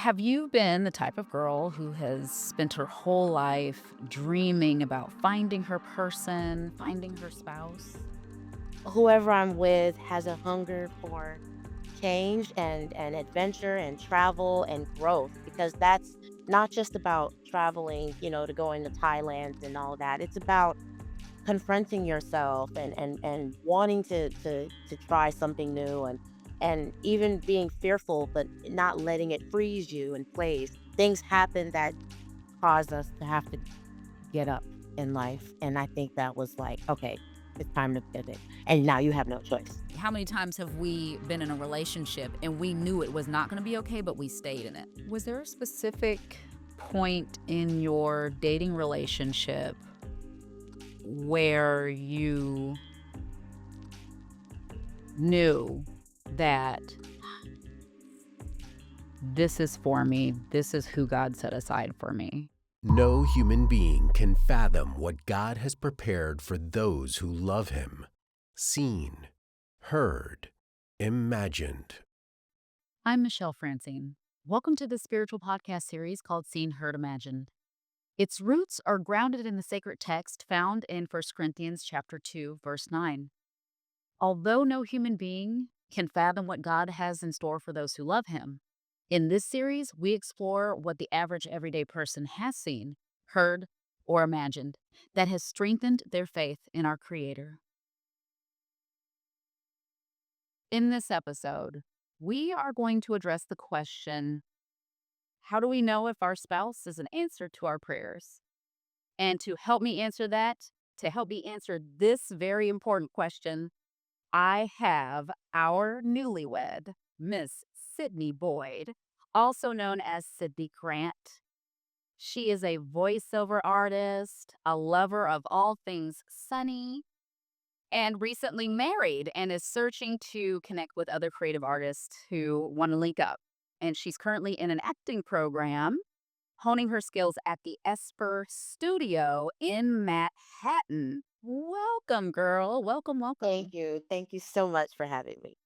Have you been the type of girl who has spent her whole life dreaming about finding her person, finding her spouse? Whoever I'm with has a hunger for change and adventure and travel and growth because that's not just about traveling, to go into Thailand and all that. It's about confronting yourself and wanting to try something new and even being fearful but not letting it freeze you in place. Things happen that cause us to have to get up in life. And I think that was like, okay, it's time to pivot. And now you have no choice. How many times have we been in a relationship and we knew it was not going to be okay, but we stayed in it? Was there a specific point in your dating relationship where you knew that this is for me, this is who God set aside for me? No human being can fathom what God has prepared for those who love Him. Seen, heard, imagined. I'm Michelle Francine. Welcome to the spiritual podcast series called Seen, Heard, Imagined. Its roots are grounded in the sacred text found in 1 Corinthians chapter 2, verse 9. Although no human being can fathom what God has in store for those who love him, in this series we explore what the average everyday person has seen, heard, or imagined that has strengthened their faith in our Creator. In this episode, we are going to address the question: how do we know if our spouse is an answer to our prayers? And to help me answer that, to help me answer this very important question, I have our newlywed, Miss Sydney Boyd, also known as Sydney Grant. She is a voiceover artist, a lover of all things sunny, and recently married and is searching to connect with other creative artists who want to link up. And she's currently in an acting program honing her skills at the Esper Studio in Manhattan. Welcome, girl. Welcome, Thank welcome. you. Thank you so much for having me.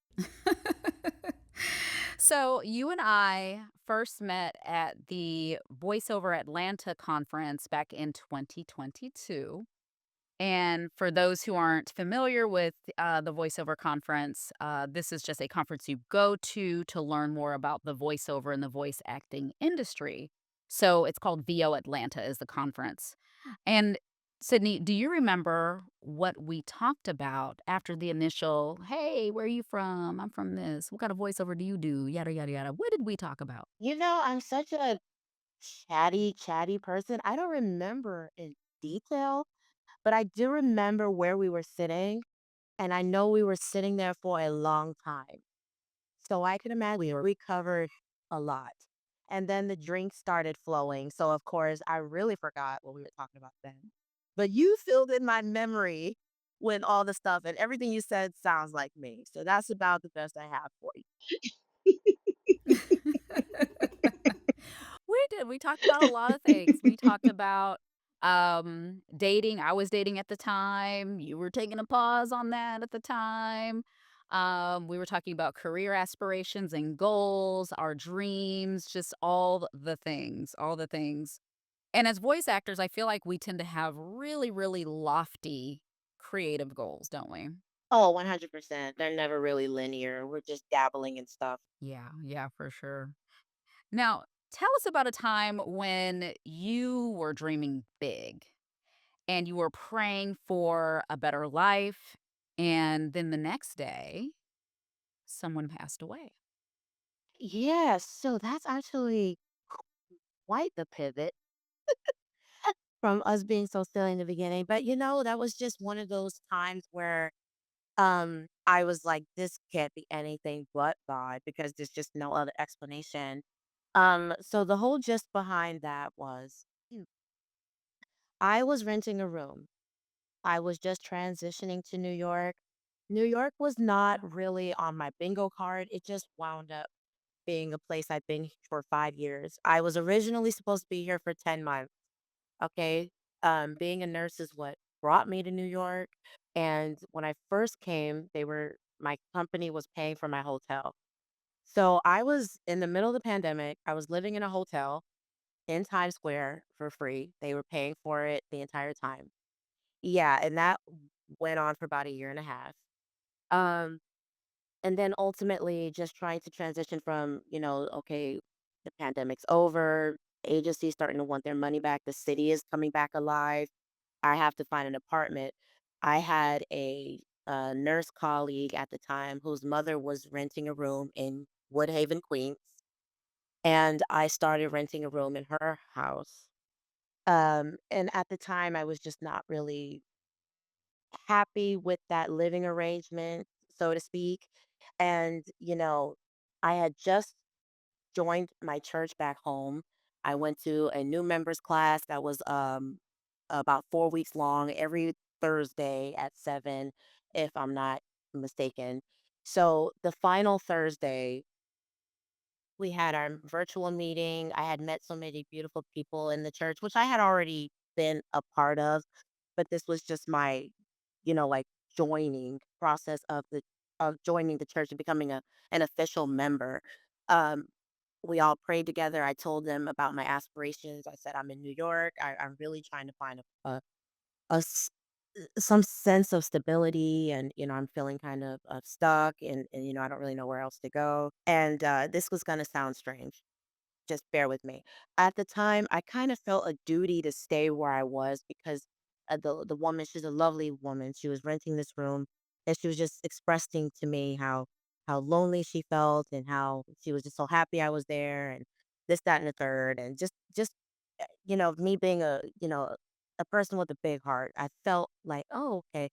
So, you and I first met at the VoiceOver Atlanta conference back in 2022. And for those who aren't familiar with the voiceover conference, this is just a conference you go to learn more about the voiceover and the voice acting industry. So it's called VO Atlanta is the conference. And Sydney, do you remember what we talked about after the initial, hey, where are you from? I'm from this. What kind of voiceover do you do? Yada, yada, yada. What did we talk about? I'm such a chatty person. I don't remember in detail, but I do remember where we were sitting. And I know we were sitting there for a long time. So I can imagine we covered a lot. And then the drinks started flowing. So, of course, I really forgot what we were talking about then. But you filled in my memory with all the stuff, and everything you said sounds like me. So that's about the best I have for you. We did. We talked about a lot of things. We talked about dating. I was dating at the time. You were taking a pause on that at the time. We were talking about career aspirations and goals, our dreams, just all the things, all the things. And as voice actors, I feel like we tend to have really, really lofty creative goals, don't we? Oh, 100%. They're never really linear. We're just dabbling in stuff. Yeah, yeah, for sure. Now, tell us about a time when you were dreaming big and you were praying for a better life, and then the next day, someone passed away. Yes. So that's actually quite the pivot from us being so silly in the beginning. But that was just one of those times where I was like, this can't be anything but God because there's just no other explanation. So the whole gist behind that was I was renting a room. I was just transitioning to New York. New York was not really on my bingo card. It just wound up being a place I've been for 5 years. I was originally supposed to be here for 10 months. Okay. Being a nurse is what brought me to New York. And when I first came, my company was paying for my hotel. So I was in the middle of the pandemic. I was living in a hotel in Times Square for free. They were paying for it the entire time. Yeah, and that went on for about a year and a half. Um, and then ultimately just trying to transition from, okay, the pandemic's over, agencies starting to want their money back, the city is coming back alive. I have to find an apartment. I had a nurse colleague at the time whose mother was renting a room in Woodhaven, Queens, and I started renting a room in her house. And at the time, I was just not really happy with that living arrangement, so to speak. And, I had just joined my church back home. I went to a new members class that was about 4 weeks long, every Thursday at 7, if I'm not mistaken. So the final Thursday, we had our virtual meeting. I had met so many beautiful people in the church, which I had already been a part of, but this was just my, like joining process of joining the church and becoming an official member. Um, we all prayed together. I told them about my aspirations. I said I'm in New York. I'm really trying to find a s- some sense of stability, and I'm feeling kind of stuck, and I don't really know where else to go. And this was going to sound strange, just bear with me. At the time, I kind of felt a duty to stay where I was because the woman, she's a lovely woman. She was renting this room, and she was just expressing to me how lonely she felt and how she was just so happy I was there, and this, that, and the third, and just me being a person with a big heart. I felt like, oh, okay,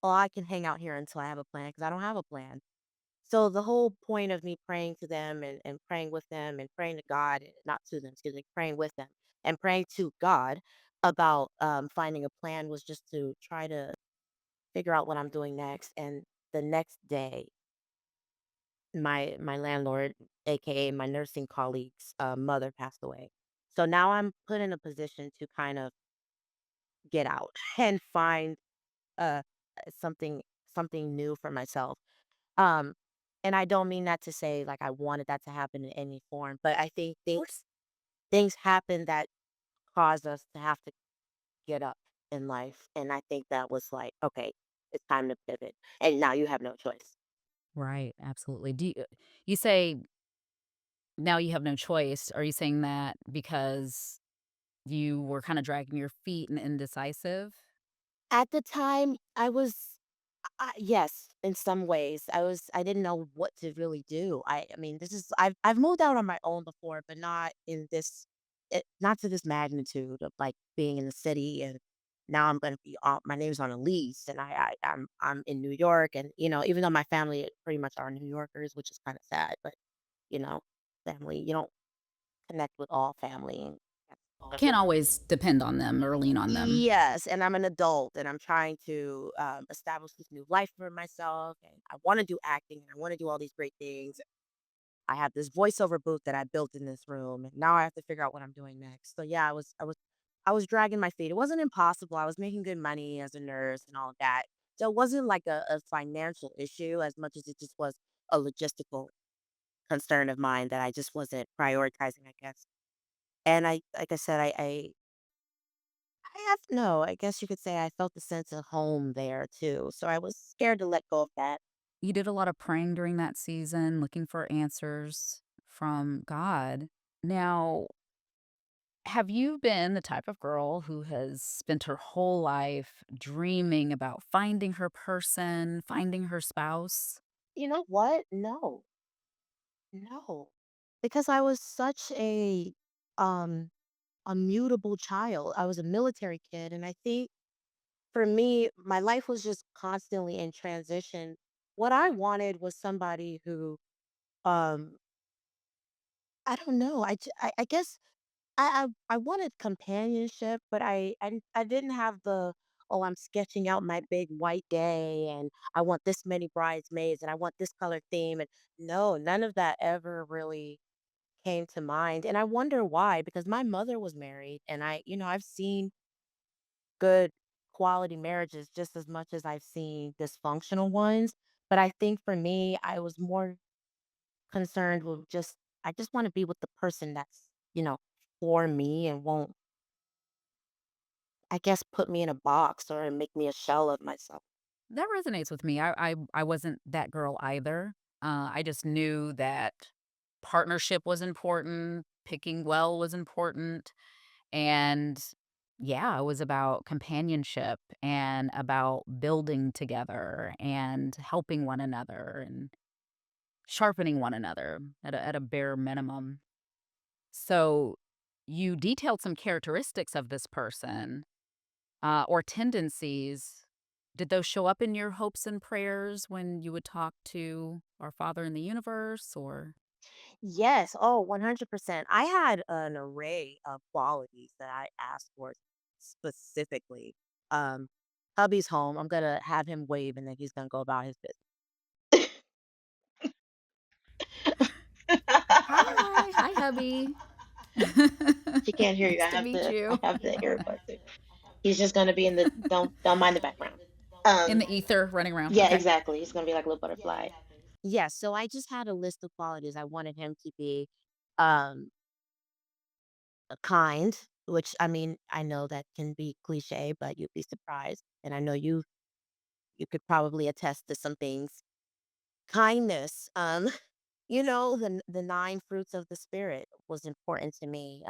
well, I can hang out here until I have a plan because I don't have a plan. So the whole point of me praying to them and praying with them and praying to God, not to them, excuse me, praying with them and praying to God about finding a plan was just to try to figure out what I'm doing next. And the next day, my landlord, aka my nursing colleague's mother, passed away. So now I'm put in a position to kind of get out and find uh something new for myself. Um, and I don't mean that to say like I wanted that to happen in any form, but I think things happen that cause us to have to get up in life. And I think that was like, okay, it's time to pivot. And now you have no choice. Right, absolutely. You say now you have no choice. Are you saying that because you were kinda dragging your feet and indecisive? At the time, yes, in some ways. I didn't know what to really do. I mean, I've moved out on my own before, but not in this not to this magnitude of like being in the city, and now I'm going to be on my name's on a lease, and I'm in New York, and even though my family pretty much are New Yorkers, which is kind of sad, but you know, family, you don't connect with all family, and that's all. Can't always depend on them or lean on them. Yes, and I'm an adult, and I'm trying to establish this new life for myself, and I want to do acting, and I want to do all these great things. I have this voiceover booth that I built in this room, and now I have to figure out what I'm doing next. So yeah, I was dragging my feet. It wasn't impossible. I was making good money as a nurse and all of that. So it wasn't like a financial issue as much as it just was a logistical concern of mine that I just wasn't prioritizing, I guess. And like I said, I have no, I guess you could say I felt a sense of home there too. So I was scared to let go of that. You did a lot of praying during that season, looking for answers from God. Now, have you been the type of girl who has spent her whole life dreaming about finding her person, finding her spouse? You know what? No, no. Because I was such um a mutable child. I was a military kid, and I think for me, my life was just constantly in transition. What I wanted was somebody who um I don't know. I guess I wanted companionship, but I didn't have the, "Oh, I'm sketching out my big white day, and I want this many bridesmaids, and I want this color theme," and no, none of that ever really came to mind, and I wonder why, because my mother was married, and I've seen good quality marriages just as much as I've seen dysfunctional ones, but I think for me, I was more concerned with just I just want to be with the person that's, for me and won't, I guess, put me in a box or make me a shell of myself. That resonates with me. I wasn't that girl either. I just knew that partnership was important, picking well was important, and yeah, it was about companionship and about building together and helping one another and sharpening one another at a bare minimum. So, you detailed some characteristics of this person, or tendencies. Did those show up in your hopes and prayers when you would talk to our Father in the universe, or Yes. Oh, 100%. I had an array of qualities that I asked for specifically. Um, hubby's home. I'm gonna have him wave and then he's gonna go about his business. "Hi, hi, hubby. She can't hear you. Nice to meet I you." have the earbuds in. He's just gonna be in the don't mind the background. In Um, the ether running around. yeah, Okay. exactly. He's gonna be like a little butterfly. Yes, so I just had a list of qualities. I wanted him to be um kind, which I mean, I know that can be cliche, but you'd be surprised. And I know you could probably attest to some things. Kindness, the nine fruits of the spirit was important to me.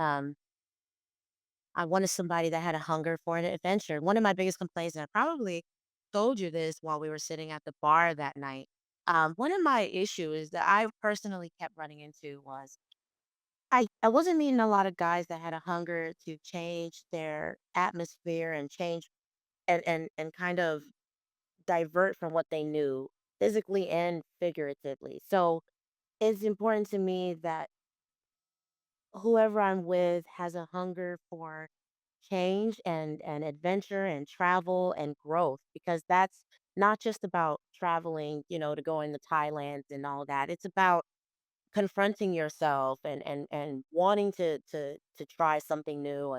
I wanted somebody that had a hunger for an adventure. One of my biggest complaints, and I probably told you this while we were sitting at the bar that night. One of my issues that I personally kept running into was I wasn't meeting a lot of guys that had a hunger to change their atmosphere and change and kind of divert from what they knew physically and figuratively. So it's important to me that whoever I'm with has a hunger for change and adventure and travel and growth because that's not just about traveling, to go into Thailand and all that. It's about confronting yourself and wanting to try something new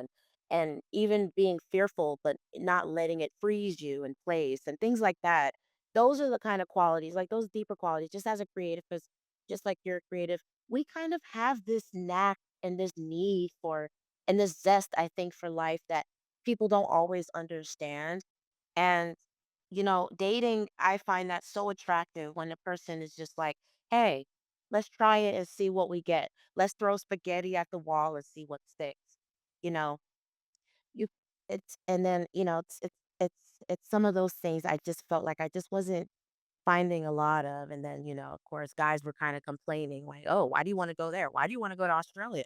and even being fearful but not letting it freeze you in place and things like that. Those are the kind of qualities, like those deeper qualities, just as a creative, because just like you're creative, we kind of have this knack and this need for and this zest, I think, for life that people don't always understand. And, dating, I find that so attractive when a person is just like, hey, let's try it and see what we get. Let's throw spaghetti at the wall and see what sticks. You know, you it's and then, it's some of those things I just felt like I just wasn't finding a lot of. And then, of course, guys were kind of complaining, like, oh, why do you want to go there? Why do you want to go to Australia?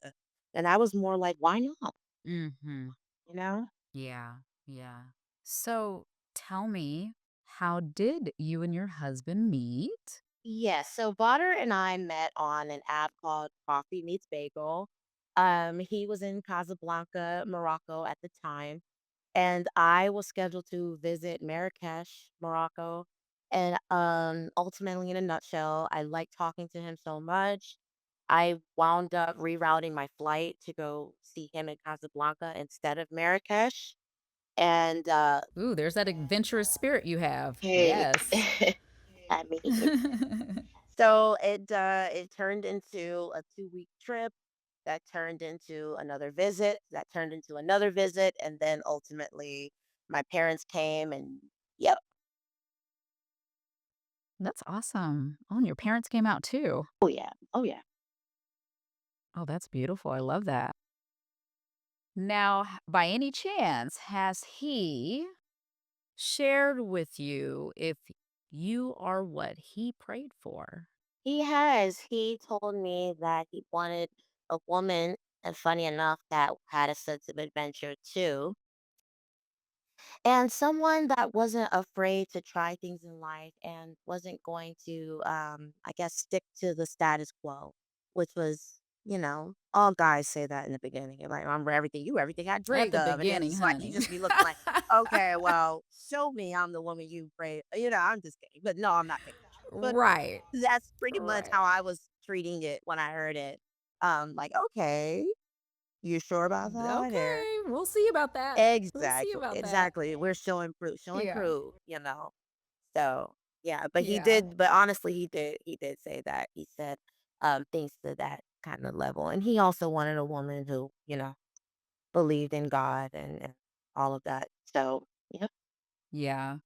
And I was more like, why not? Mhm. You know? Yeah, yeah. So, tell me, how did you and your husband meet? Yes. So Botter and I met on an app called Coffee Meets Bagel. He was in Casablanca, Morocco at the time, and I was scheduled to visit Marrakesh, Morocco. And ultimately, in a nutshell, I liked talking to him so much. I wound up rerouting my flight to go see him in Casablanca instead of Marrakesh. And Ooh, there's that adventurous spirit you have. hey, Yes. I mean, so it turned into a 2-week trip that turned into another visit, that turned into another visit, and then ultimately my parents came and yep. That's awesome. Oh, and your parents came out too. Oh yeah. Oh yeah. Oh, that's beautiful. I love that. Now, by any chance, has he shared with you if you are what he prayed for? He has. He told me that he wanted a woman, and funny enough, that had a sense of adventure too. And someone that wasn't afraid to try things in life and wasn't going to, I guess, stick to the status quo, which was, all guys say that in the beginning. You're like, I'm everything you everything I At dreamed the of. And then beginning, it's like, you honey. just be looking like, okay, well, show me I'm the woman you pray. I'm just kidding. But no, I'm not taking that shot. But Right. that's pretty much Right. how I was treating it when I heard it. Like, okay, you sure about that? Or Okay, we'll see about that. We'll see exactly, about that. exactly. We're showing Yeah. proof. So, yeah, but he Yeah. did but honestly, he did say that. He said, things to that kind of level. And he also wanted a woman who, believed in God and all of that. So, yep. Yeah.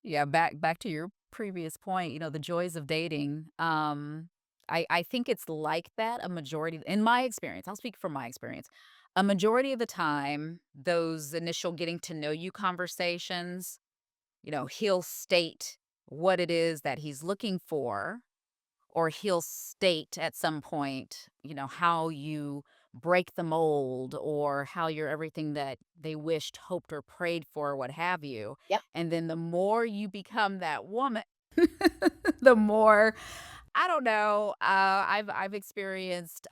Yeah, back to your previous point, the joys of dating. I think it's like that a majority in my experience. I'll speak from my experience. A majority of the time, those initial getting to know you conversations, he'll state what it is that he's looking for, or he'll state at some point, how you break the mold or how you're everything that they wished, hoped, or prayed for, what have you. Yep. And then the more you become that woman, the more I don't know. I've experienced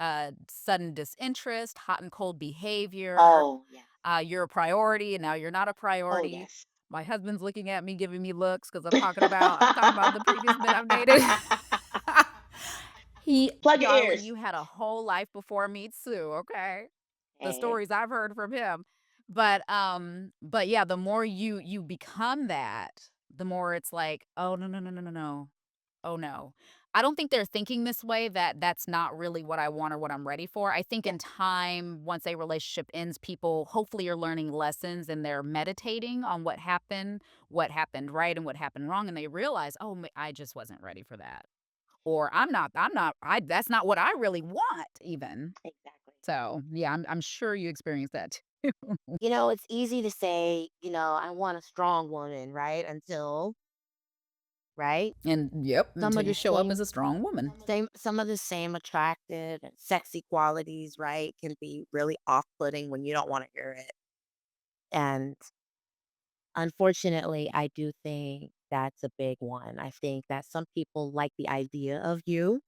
sudden disinterest, hot and cold behavior. Oh, yeah. You're a priority, and now you're not a Oh, priority. yes. My husband's looking at me, giving me looks because I'm talking about the previous men I've dated. He Plug your darling, ears. you had a whole life before me too, okay? The Hey, stories I've heard from him. But yeah, the more you become that, the more it's like, "Oh, no, no, no, no, no, no. Oh, no." I don't think they're thinking this way, that that's not really what I want or what I'm ready for. I think yeah. in time, once a relationship ends, people hopefully are learning lessons and they're meditating on what happened right and what happened wrong, and they realize, "Oh, I just wasn't ready for that." Or I that's not what I really want even. Exactly. So, yeah, I'm sure you experienced that too. It's easy to say, I want a strong woman, right? Right? And yep, Some until of you the show up as same a strong woman. some of the same attractive and sexy qualities, right, can be really off-putting when you don't want to hear it. And unfortunately, I do think that's a big one. I think that some people like the idea of you,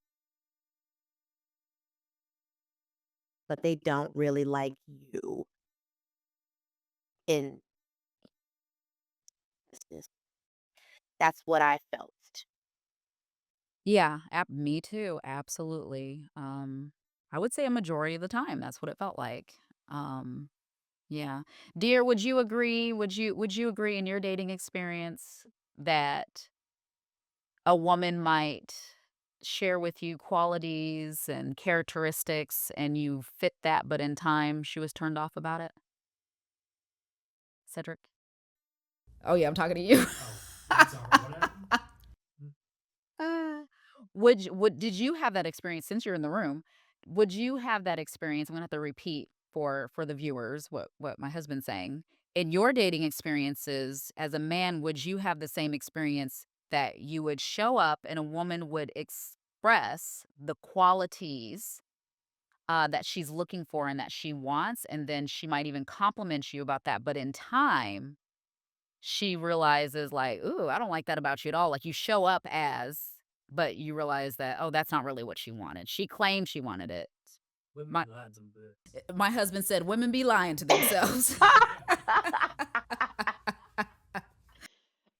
but they don't really like you in this. That's what I felt. Yeah, me too, absolutely. I would say a majority of the time, that's what it felt like. Um, yeah. Dear, would you agree? Would you agree in your dating experience that a woman might share with you qualities and characteristics and you fit that, but in time she was turned off about it? Cedric? Oh, yeah, I'm talking to you. I'm sorry, what happened? Uh, did you have that experience since you're in the room? Would you have that experience? I'm gonna have to repeat for the viewers what my husband's saying. In your dating experiences as a man, would you have the same experience that you would show up and a woman would express the qualities that she's looking for and that she wants, and then she might even compliment you about that, but in time she realizes like, "Ooh, I don't like that about you at all." Like, you show up but you realize that, oh, that's not really what she wanted. She claimed she wanted it. Women My be lying some bits. my husband said, "Women be lying to themselves."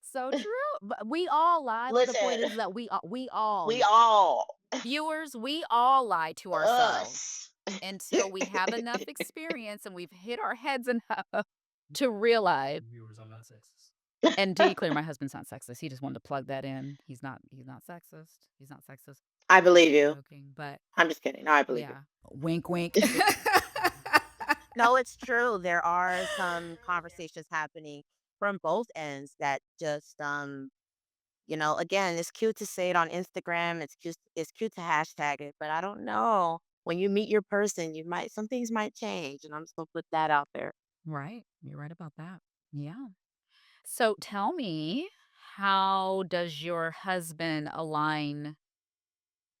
So true, but we all lie, but the point Listen, is that we all we all, viewers, we all lie to ourselves us. until we have enough experience and we've hit our heads enough to realize. Viewers, I'm not sexist. And to be clear, my husband's not sexist. He just wanted to plug that in. He's not sexist. He's not sexist. I believe you. Joking, but I'm just kidding. No, I believe you. yeah. Wink, wink. No, it's true. There are some conversations happening from both ends that just again, it's cute to say it on Instagram. It's cute to hashtag it, but I don't know. When you meet your person, some things might change, and I'm just gonna put that out there. Right. You're right about that. Yeah. So tell me, how does your husband align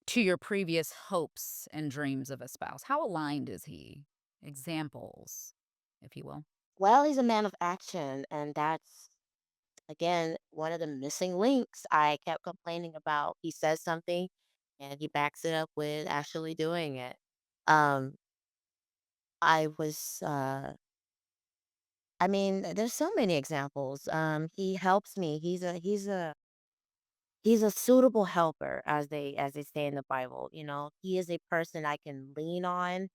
to your previous hopes and dreams of a spouse? How aligned is he? Examples, if you will. Well, he's a man of action, and that's again one of the missing links I kept complaining about. He says something, and he backs it up with actually doing it. Um, I was I mean, there's so many examples. He helps me. He's a suitable helper, as they say in the Bible. He is a person I can lean on.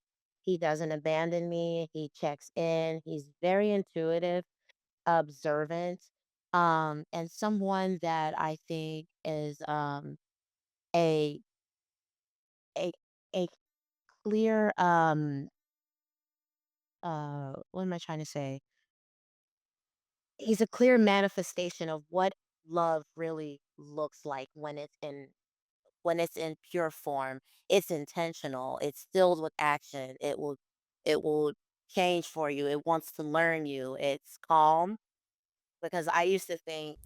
He doesn't abandon me. He checks in. He's very intuitive, observant, and someone that I think is a a a clear what am I trying to say? He's a clear manifestation of what love really looks like when it's in pure form. It's intentional. It's filled with action. It will change for you. It wants to learn you. It's calm because I used to think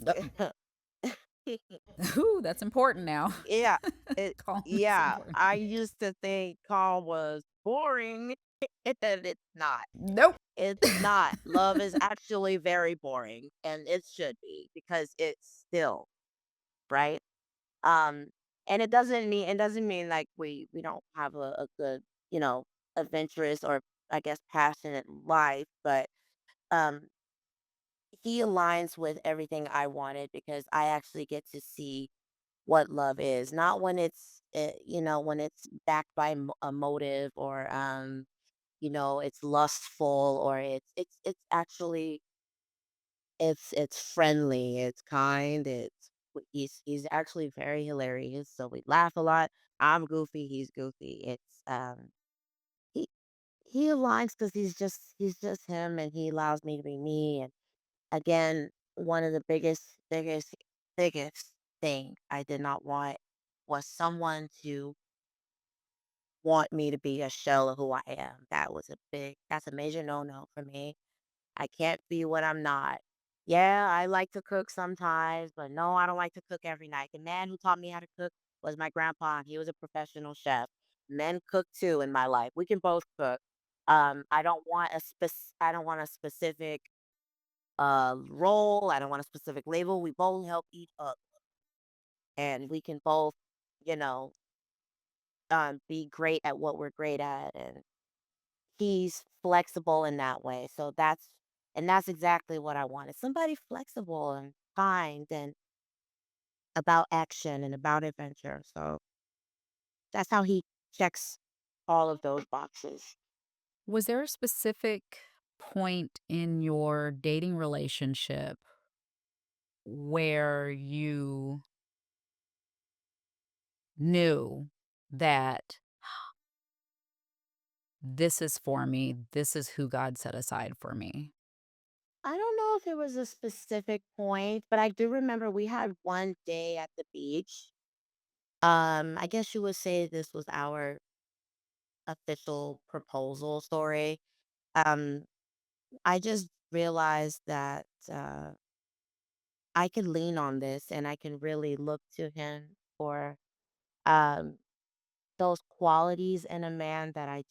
Ooh, that's important now. yeah, it Calm is yeah, important. I used to think calm was boring and it's not. Nope. It's not. Love is actually very boring and it should be because it's still, right? Um, and it doesn't mean like we don't have a good, you know, adventurous or I guess passionate life, but um he aligns with everything I wanted because I actually get to see what love is, not when when it's backed by a motive or it's lustful or it's actually it's friendly, it's kind, he's actually very hilarious, so we laugh a lot. I'm goofy, he's goofy. He he aligns because he's just him, and he allows me to be me. And again, one of the biggest thing I did not want was someone to want me to be a shell of who I am. That's a major no-no for me. I can't be what I'm not. Yeah, I like to cook sometimes, but no, I don't like to cook every night. The man who taught me how to cook was my grandpa, and he was a professional chef. Men cook too in my life. We can both cook. I don't want a specific role. I don't want a specific label. We both help eat up, and we can both, you know, be great at what we're great at, and he's flexible in that way. That's exactly what I wanted. Somebody flexible and kind and about action and about adventure. So that's how he checks all of those boxes. Was there a specific point in your dating relationship where you knew that this is for me, this is who God set aside for me? I don't know if it was a specific point, but I do remember we had one day at the beach. I guess you would say this was our official proposal story. Um, I just realized that I could lean on this and I can really look to him for um those qualities in a man that I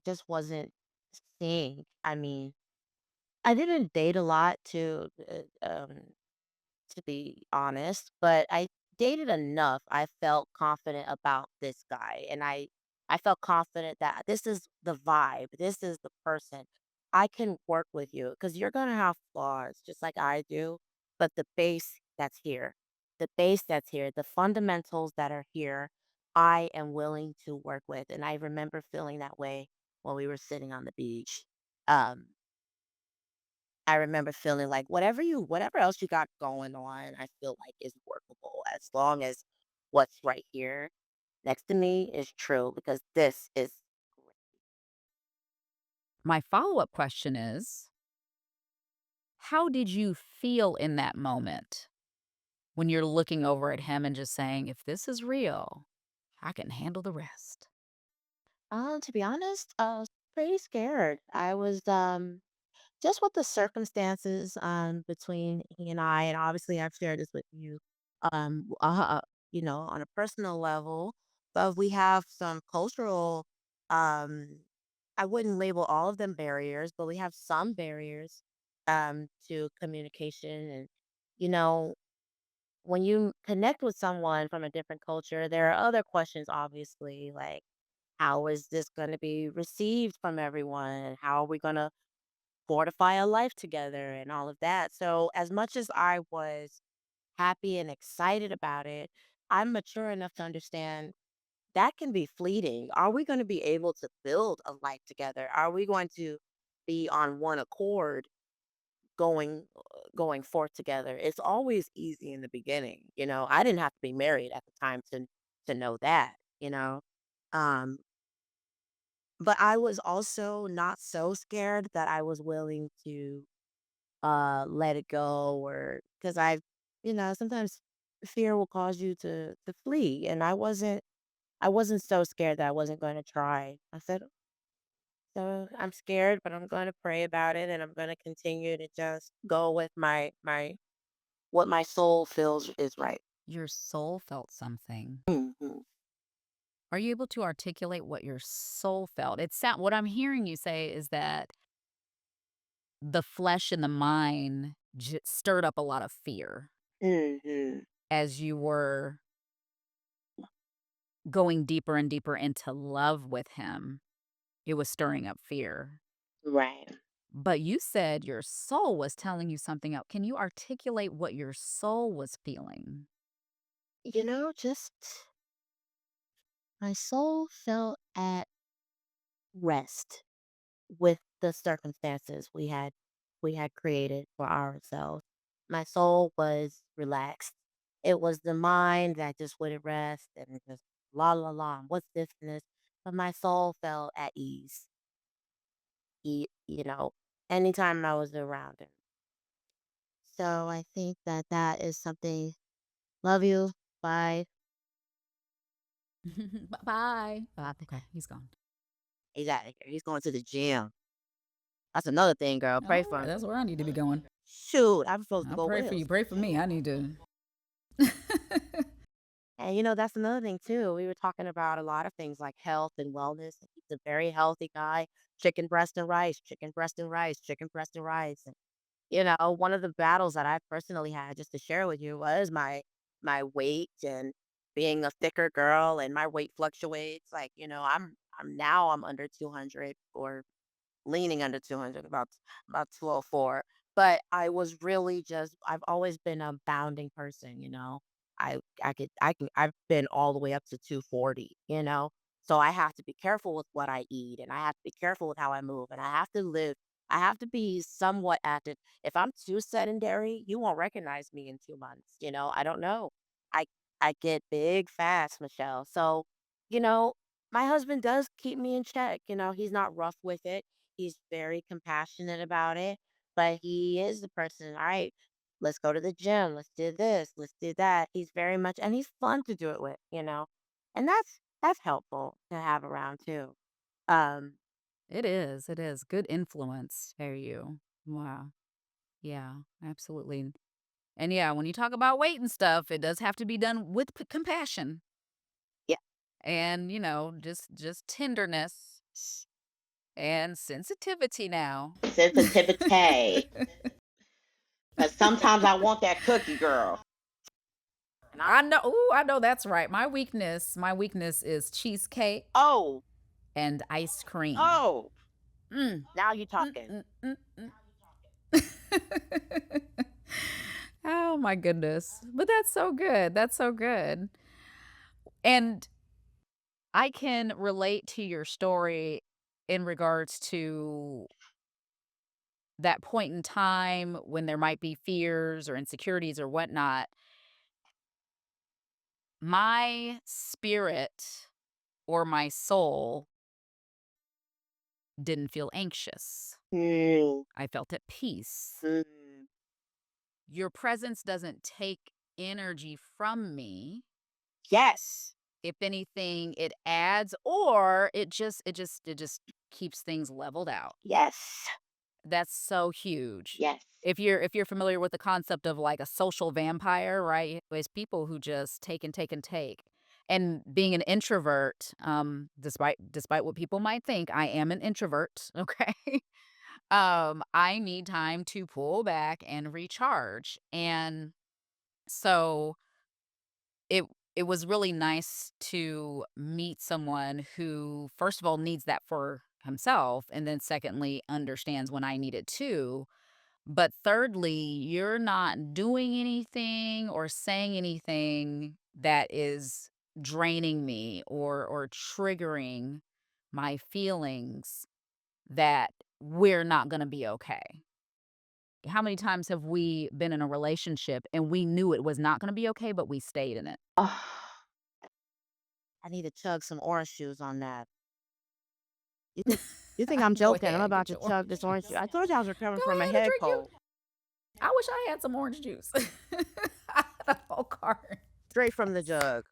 just wasn't seeing. I mean, I didn't date a lot to be honest, but I dated enough. I felt confident about this guy, and I felt confident that this is the vibe. This is the person. I can work with you because you're gonna have flaws just like I do, but the base that's here, the fundamentals that are here, I am willing to work with. And I remember feeling that way when we were sitting on the beach. Um, I remember feeling like whatever else you got going on, I feel like is workable as long as what's right here next to me is true because this is My follow-up question is, how did you feel in that moment when you're looking over at him and just saying, "If this is real, I can handle the rest"? to be honest, I was pretty scared. I was just with the circumstances between he and I, and obviously I've shared this with you, um, uh, on a personal level, but we have some cultural, um, I wouldn't label all of them barriers, but we have some barriers to communication. And, you know, when you connect with someone from a different culture, there are other questions, obviously, like how is this going to be received from everyone? How are we going to fortify a life together and all of that. So, as much as I was happy and excited about it, I'm mature enough to understand that can be fleeting. Are we going to be able to build a life together? Are we going to be on one accord going forth together? It's always easy in the beginning. I didn't have to be married at the time to know that. you know. Um, but I was also not so scared that I was willing to let it go, or because sometimes fear will cause you to flee, and I wasn't so scared that I wasn't going to try. I said, so I'm scared, but I'm going to pray about it, and I'm going to continue to just go with my what my soul feels is right. Your soul felt something. Mhm. Are you able to articulate what your soul felt? What I'm hearing you say is that the flesh and the mind stirred up a lot of fear Mhm. as you were going deeper and deeper into love with him. It was stirring up fear. Right. But you said your soul was telling you something else. Can you articulate what your soul was feeling? Just my soul felt at rest with the circumstances we had created for ourselves. My soul was relaxed. It was the mind that just wouldn't rest and just la la la. What's this and this? But my soul felt at ease. Anytime I was around him. So I think that that is something. Love you. Bye. Bye. Okay, he's gone. He's out of here. He's going to the gym. That's another thing, girl. Pray All for right, him. that's where I need to be going. Shoot, I'm supposed to I'll go pray for with. you. Pray for me. I need to. And that's another thing too. We were talking about a lot of things like health and wellness. He's a very healthy guy. Chicken breast and rice, chicken breast and rice, chicken breast and rice. And one of the battles that I personally had, just to share with you, was my weight and being a thicker girl, and my weight fluctuates. Like, I'm under 200, or leaning under 200, about 204. But I was really just I've always been a bounding person. I've been all the way up to 240. So I have to be careful with what I eat, and I have to be careful with how I move, and I have to be somewhat active. If I'm too sedentary, you won't recognize me in 2 months. I don't know. I I get big fast, Michelle. So, you know, my husband does keep me in check. He's not rough with it. He's very compassionate about it, but he is the person, all right, let's go to the gym, let's do this, let's do that. He's very much, and he's fun to do it with. And that's helpful to have around too. Um, It is. It is. Good influence. There you. Wow. Yeah, absolutely. And yeah, when you talk about weight and stuff, it does have to be done with compassion yeah. and, just tenderness and sensitivity now. Sensitivity. Because sometimes I want that cookie girl. And I know. Ooh, I know that's right. My weakness is cheesecake oh, and ice cream. oh, Mm, now you're mm, talking. mm, mm, mm. Oh my goodness. But that's so good. That's so good. And I can relate to your story in regards to that point in time when there might be fears or insecurities or whatnot. My spirit or my soul didn't feel anxious. Mm, I felt at peace. mm, Your presence doesn't take energy from me. yes, If anything, it adds, or it just keeps things leveled out. yes, That's so huge. yes. If you're familiar with the concept of like a social vampire, right? It's people who just take and take and take. And being an introvert, despite what people might think, I am an introvert, okay? I need time to pull back and recharge. And so it it was really nice to meet someone who first of all needs that for himself, and then secondly understands when I need it too. But thirdly, you're not doing anything or saying anything that is draining me or triggering my feelings that we're not going to be okay. How many times have we been in a relationship and we knew it was not going to be okay, but we stayed in it? Oh, I need to chug some orange juice on that. You think you think I'm Go joking? I'm ahead, about get to your chug orange this orange juice. juice. I told you I was Go recovering from a ahead and head drink you. cold. I wish I had some orange juice. I had a whole carton. Straight from the jug.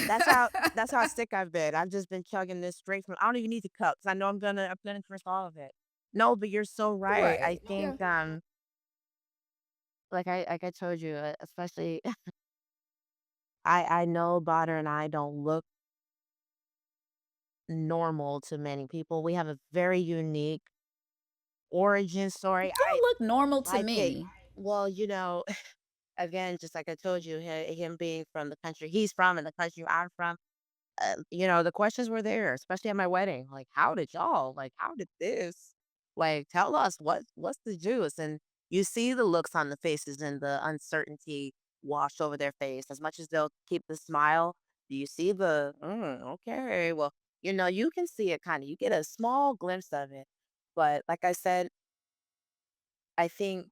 That's how sick I've been. I've just been chugging this straight from I don't even need the cups. I know I'm gonna drink all of it. No, but you're so right. I Right. Yeah. think like I told you, especially I know Botter and I don't look normal to many people. We have a very unique origin story. Y'all look normal to I think me. well, again, just like I told you, him being from the country he's from and the country I'm from, the questions were there, especially at my wedding. Like, how did this? Like, tell us what's the juice? And you see the looks on the faces and the uncertainty wash over their face. As much as they'll keep the smile, do you see the okay? Well, you can see it kind of. You get a small glimpse of it, but like I said, I think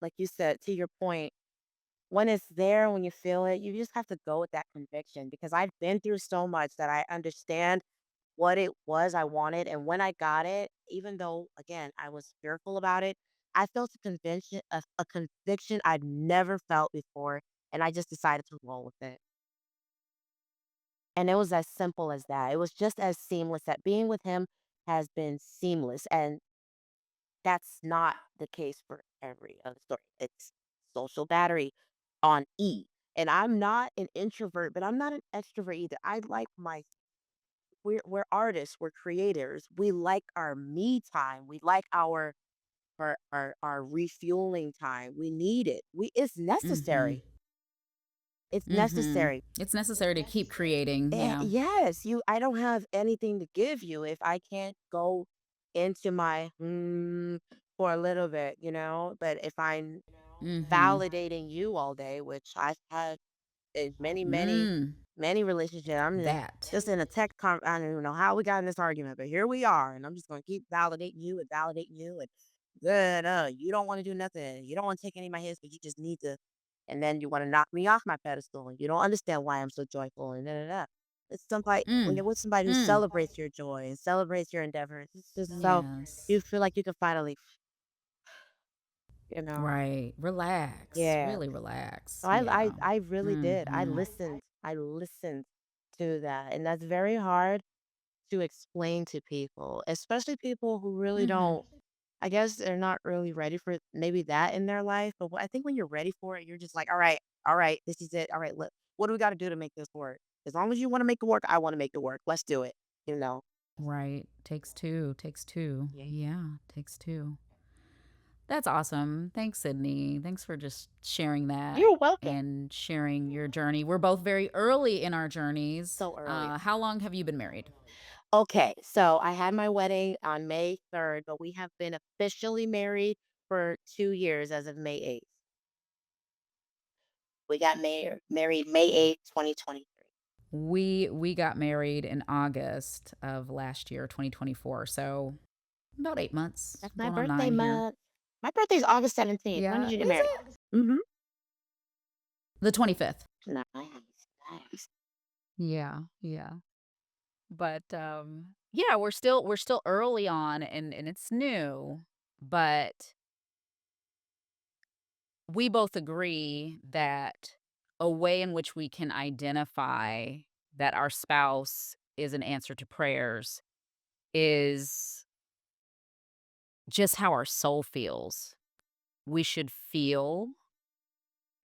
like you said to your point when it's there, when you feel it, you just have to go with that conviction because I've been through so much that I understand what it was I wanted. And when I got it, even though, again, I was fearful about it, I felt a conviction I'd never felt before. And I just decided to roll with it. And it was as simple as that. It was just as seamless that being with him has been seamless. And that's not the case for every other story. It's social battery on E. And I'm not an introvert, but I'm not an extrovert either. I like we're artists, we're creators. We like our me time. We like our refueling time. We need it. It's Mhm. necessary. It's Mhm. necessary. It's necessary to keep creating. Yeah. Yes, I don't have anything to give you if I can't go into my for a little bit, But if I'm Mhm. validating you all day, which I've had in many, many, Mm. many relationships, I'm That. just in a I don't even know how we got in this argument, but here we are, and I'm just gonna keep validating you, and good. You don't want to do nothing. You don't want to take any of my hits, but you just need to. And then you want to knock me off my pedestal, and you don't understand why I'm so joyful, and da da da. It's somebody when Mm. you're with somebody who Mm. celebrates your joy and celebrates your endeavors. It's just so Yes. you feel like you can finally, you know, Right. Relax. yeah. Really So relax. I Yeah. I really did. I Mhm. listened. I listened to that, and that's very hard to explain to people, especially people who really Mhm. don't. I guess they're not really ready for maybe that in their life. But I think when you're ready for it, you're just like, all right, this is it. All right, look, what do we got to do to make this work? As long as you want to make it work, I want to make it work. Let's do it. You know. Right. Takes two. Takes two. Yeah. Yeah. Takes two. That's awesome. Thanks, Sydney. Thanks for just sharing that You're welcome. and sharing your journey. We're both very early in our journeys. So early. How long have you been married? Okay, so I had my wedding on May 3rd, but we have been officially married for 2 years as of May 8th. We got married May 8th, 2023. We got married in August of last year, 2024. So about 8 months, That's my going on birthday 9 here. month. My birthday's August 17th. When Yeah, did you get is married? it? Mhm. The 25th. Nice, nice. Yeah, yeah. But, yeah, we're still early on and it's new, but we both agree that a way in which we can identify that our spouse is an answer to prayers is just how our soul feels. We should feel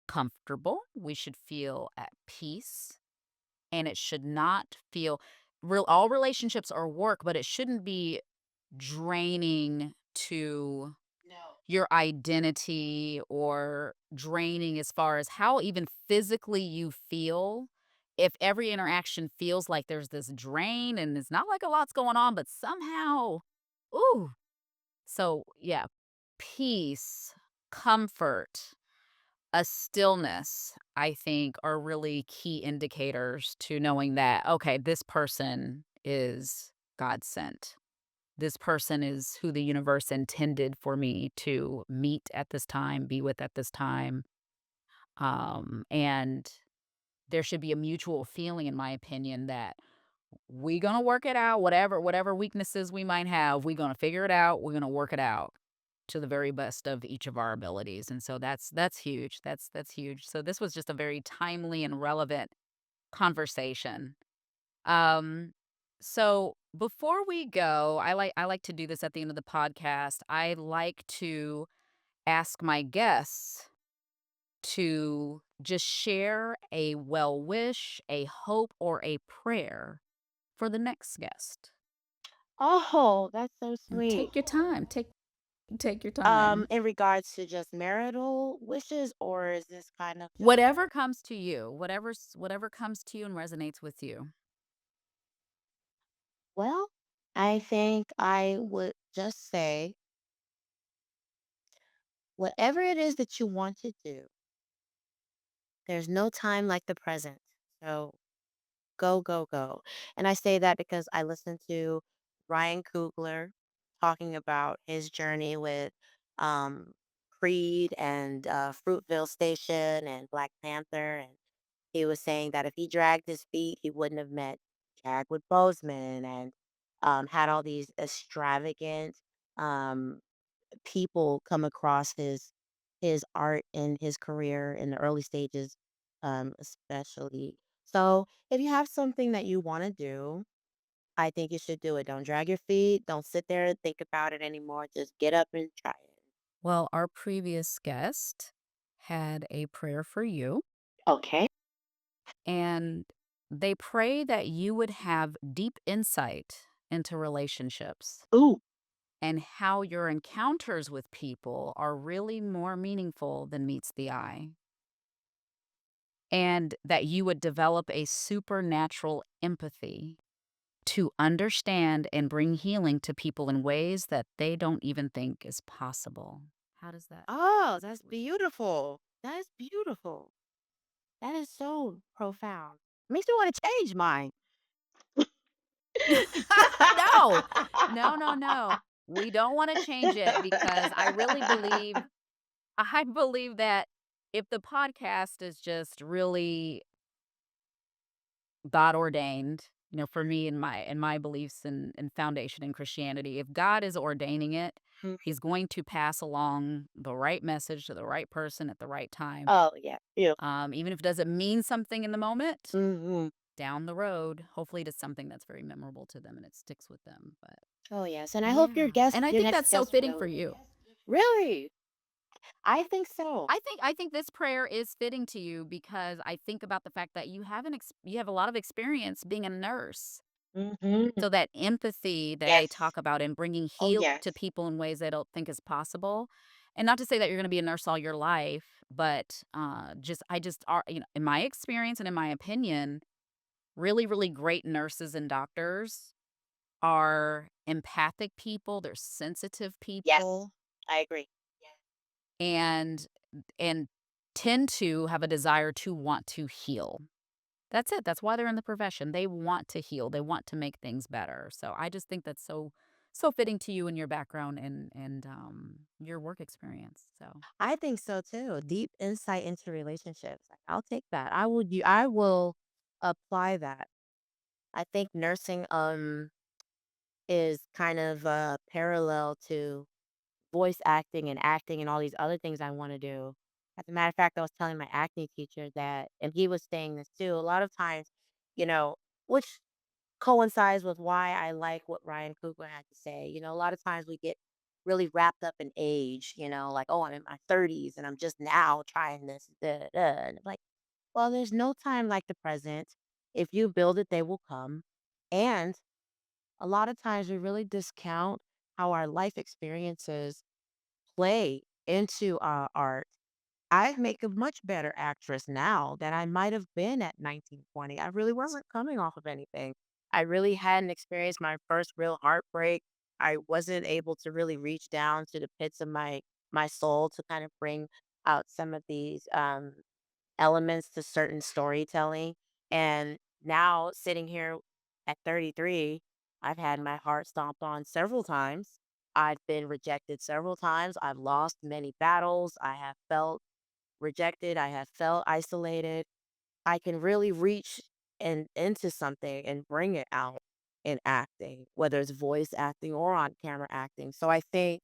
comfortable, we should feel at peace, and it should not feel real all relationships are work, but it shouldn't be draining to your identity or draining as far as how even physically you feel. If every interaction feels like there's this drain and it's not like a lot's going on, but somehow, ooh. So, yeah, peace, comfort, a stillness, I think, are really key indicators to knowing that, okay, this person is God sent. This person is who the universe intended for me to meet at this time, be with at this time. And there should be a mutual feeling, in my opinion, that we gonna work it out, whatever weaknesses we might have, we gonna figure it out, we're gonna work it out to the very best of each of our abilities, and so that's huge. That's huge. So this was just a very timely and relevant conversation. Um, so before we go, I like to do this at the end of the podcast. I like to ask my guests to just share a well wish, a hope, or a prayer for the next guest. Oh, that's so sweet. Take your time. Take your time. In regards to just marital wishes, or is this kind of just Whatever comes to you, whatever comes to you and resonates with you. well, I think I would just say whatever it is that you want to do, there's no time like the present. So go, go, go. And I say that because I listened to Ryan Coogler talking about his journey with um, Creed and Fruitville Station and Black Panther. And he was saying that if he dragged his feet, he wouldn't have met Chadwick Boseman and had all these extravagant um, people come across his art and his career in the early stages, especially. So if you have something that you want to do, I think you should do it. Don't drag your feet. Don't sit there and think about it anymore. Just get up and try it. Well, our previous guest had a prayer for you, Okay. and they pray that you would have deep insight into relationships Ooh. and how your encounters with people are really more meaningful than meets the eye, and that you would develop a supernatural empathy to understand and bring healing to people in ways that they don't even think is possible. How does that Oh, that's resonate with you? beautiful. That is beautiful. That is so profound. Makes me want to change mine. No. No, no, no. We don't wanna change it because I believe that if the podcast is just really God ordained, for me and my beliefs and foundation in Christianity, if God is ordaining it, Mhm. he's going to pass along the right message to the right person at the right time. Oh, yeah. Beautiful. Even if it doesn't mean something in the moment, Hmm. down the road, hopefully it is something that's very memorable to them and it sticks with them. But Oh, yes. And I hope yeah. And I your think next that's so guest fitting for will. you. Really? I think so. I think this prayer is fitting to you because I think about the fact that you have a lot of experience being a nurse. Hmm. So that empathy that they Yes. talk about and bringing Oh, heal yes. to people in ways they don't think is possible. And not to say that you're going to be a nurse all your life, but just I just are in my experience and in my opinion, really really great nurses and doctors are empathic people. They're sensitive Yes. people I agree. and and tend to have a desire to want to heal. That's it. That's why they're in the profession. They want to heal. They want to make things better. So I just think that's so fitting to you and your background and your work experience. So I think so too. Deep insight into relationships. I'll take that. I will apply that. I think nursing is kind of parallel to voice acting and acting and all these other things I want to do. As a matter of fact, I was telling my acting teacher that, and he was saying this too. A lot of times, you know, which coincides with why I like what Ryan Coogler had to say. A lot of times we get really wrapped up in age, like, oh, I'm in my 30s and I'm just now trying this. Da, da, da. And I'm like, well, there's no time like the present. If you build it, they will come. And a lot of times we really discount how our life experiences play into our art. I make a much better actress now than I might have been at 19, 20. I really wasn't coming off of anything. I really hadn't experienced my first real heartbreak. I wasn't able to really reach down to the pits of my soul to kind of bring out some of these elements to certain storytelling. And now sitting here at 33, I've had my heart stomped on several times. I've been rejected several times. I've lost many battles. I have felt rejected. I have felt isolated. I can really reach and into something and bring it out in acting, whether it's voice acting or on camera acting. So I think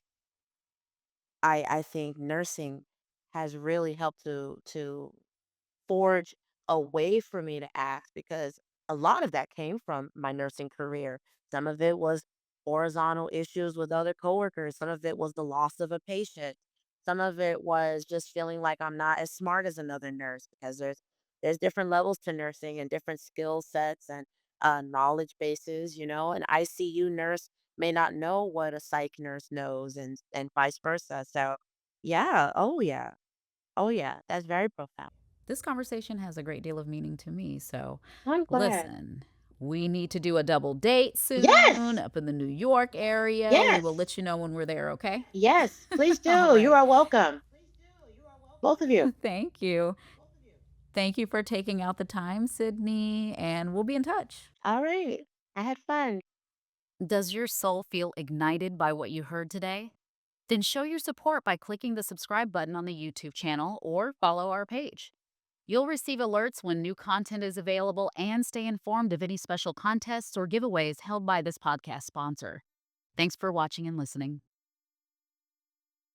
nursing has really helped to forge a way for me to act because a lot of that came from my nursing career. Some of it was horizontal issues with other coworkers. Some of it was the loss of a patient. Some of it was just feeling like I'm not as smart as another nurse because there's different levels to nursing and different skill sets and knowledge bases. An ICU nurse may not know what a psych nurse knows and vice versa. So yeah, oh yeah, oh yeah, that's very profound. This conversation has a great deal of meaning to me. So, I'm glad. listen, we need to do a double date soon Yes! up in the New York area. We will Yes! let you know when we're there, okay? Yes, please All do. You right. are welcome. Both of you. Thank you. Thank you for taking out the time, Sydney, and we'll be in touch. All right. I had fun. Does your soul feel ignited by what you heard today? Then show your support by clicking the subscribe button on the YouTube channel or follow our page. You'll receive alerts when new content is available and stay informed of any special contests or giveaways held by this podcast sponsor. Thanks for watching and listening.